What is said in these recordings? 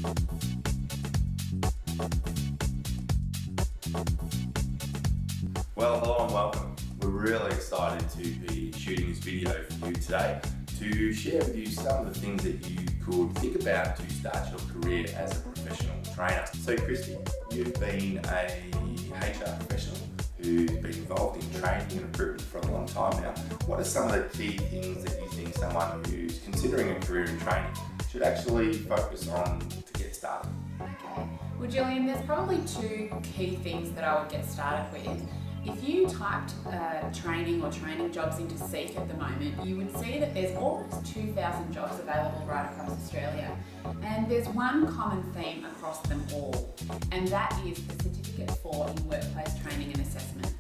Well, hello and welcome. We're really excited to be shooting this video for you today to share with you some of the things that you could think about to start your career as a professional trainer. So Christy, you've been a HR professional who's been involved in training and recruitment for a long time now. What are some of the key things that you think someone who's considering a career in training should actually focus on to get started? Okay. Well, Julian, there's probably two key things that I would get started with. If you typed training or training jobs into Seek at the moment, you would see that there's almost 2,000 jobs available right across Australia. And there's one common theme across them all, and that is the Certificate 4 in Workplace Training and Assessment.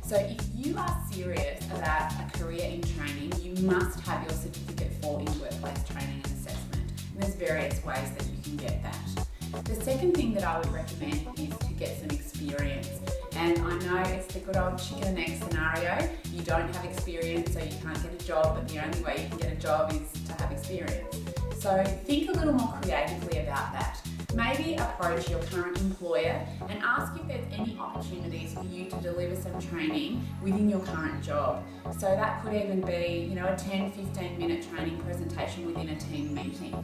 So if you are serious about a career in training, you must have your Certificate 4 in Workplace Training and Assessment. And there's various ways that you can get that. The second thing that I would recommend is to get some experience. And I know it's the good old chicken and egg scenario. You don't have experience, so you can't get a job, but the only way you can get a job is to have experience. So think a little more creatively about that. Maybe approach your current employer and ask if there's any opportunities for you to deliver some training within your current job. So that could even be, a 10-15 minute training presentation within a team meeting.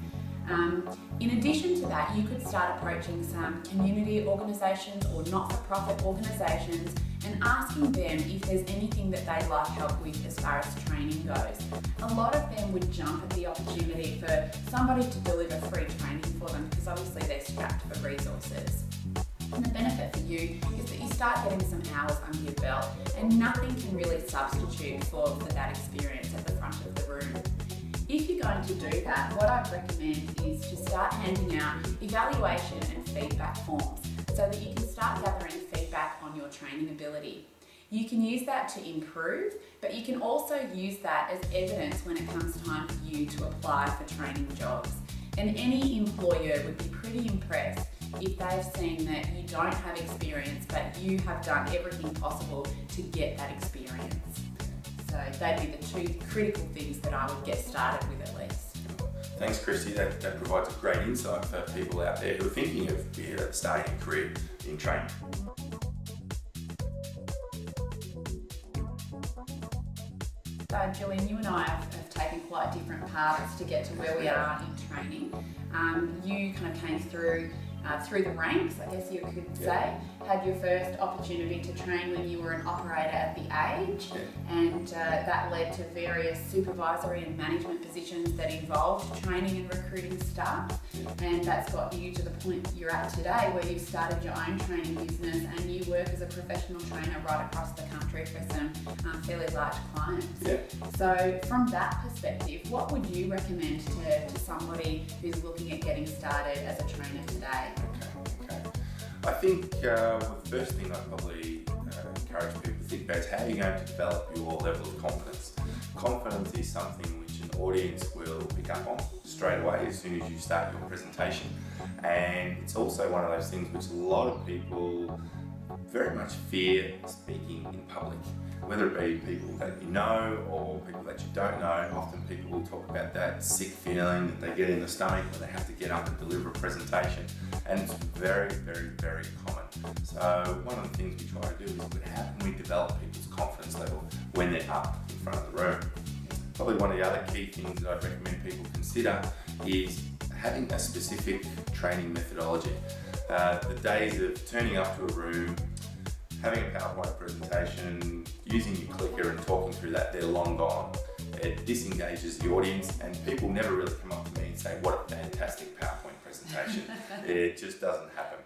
In addition to that, you could start approaching some community organisations or not-for-profit organisations and asking them if there's anything that they'd like help with as far as training goes. A lot of them would jump at the opportunity for somebody to deliver free training for them because obviously they're strapped for resources. And the benefit for you is that you start getting some hours under your belt, and nothing can really substitute for that experience at the front of the room. If you're going to do that, what I'd recommend is to start handing out evaluation and feedback forms so that you can start gathering feedback on your training ability. You can use that to improve, but you can also use that as evidence when it comes time for you to apply for training jobs. And any employer would be pretty impressed if they've seen that you don't have experience, but you have done everything possible to get that experience. So they'd be the two critical things that I would get started with at least. Thanks, Christy. That provides a great insight for people out there who are thinking of starting a career in training. Julian, you and I have taken quite different paths to get to where we are in training. You kind of came through the ranks, I guess you could say. Had your first opportunity to train when you were an operator at the Age, and that led to various supervisory and management positions that involved training and recruiting staff, and that's got you to the point that you're at today where you've started your own training business and you work as a professional trainer right across the country for some fairly large clients. So from that perspective, what would you recommend to somebody who's looking at getting started as a trainer today? Okay. I think the first thing I'd probably encourage people to think about is how you're going to develop your level of confidence. Confidence is something which an audience will pick up on straight away as soon as you start your presentation, and it's also one of those things which a lot of people very much fear speaking in public. Whether it be people that you know or people that you don't know, often people will talk about that sick feeling that they get in the stomach when they have to get up and deliver a presentation. And it's very, very, very common. So one of the things we try to do is look at how can we develop people's confidence level when they're up in front of the room. Probably one of the other key things that I'd recommend people consider is having a specific training methodology. The days of turning up to a room, having a PowerPoint presentation, using your clicker and talking through that, they're long gone. It disengages the audience, and people never really come up to me and say, what a fantastic PowerPoint presentation. It just doesn't happen.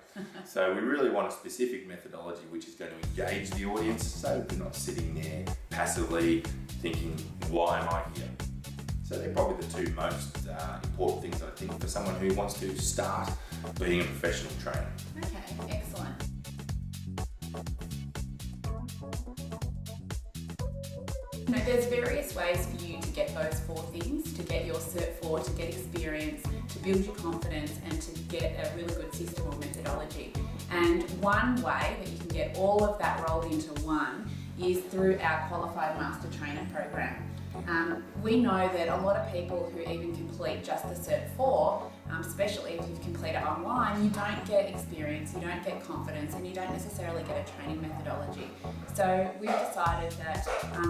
So we really want a specific methodology which is going to engage the audience so they're not sitting there passively thinking, why am I here? So they're probably the two most important things, I think, for someone who wants to start being a professional trainer. Okay, excellent. There's various ways for you to get those four things, to get your Cert 4, to get experience, to build your confidence, and to get a really good system or methodology. And one way that you can get all of that rolled into one is through our Qualified Master Trainer program. We know that a lot of people who even complete just the Cert 4 especially if you've completed online, you don't get experience, you don't get confidence, and you don't necessarily get a training methodology. So we've decided that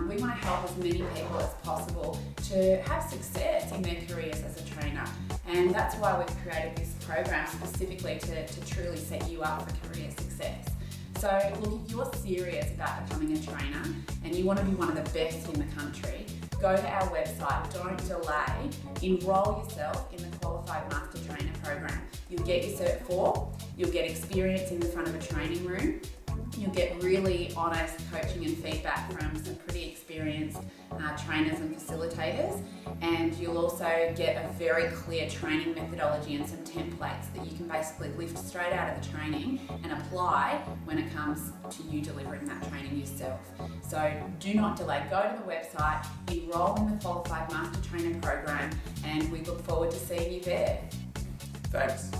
we want to help as many people as possible to have success in their careers as a trainer. And that's why we've created this program specifically to truly set you up for career success. So look, if you're serious about becoming a trainer and you want to be one of the best in the country, go to our website, don't delay, enrol yourself in the Qualified Master Trainer program. You'll get your Cert 4, you'll get experience in the front of a training room, you'll get really honest coaching and feedback from some pretty experienced trainers and facilitators, and you'll also get a very clear training methodology and some templates that you can basically lift straight out of the training and apply when it comes to you delivering that training yourself. So do not delay, go to the website, enrol in the Qualified Master Trainer program, and we look forward to seeing you there. Thanks.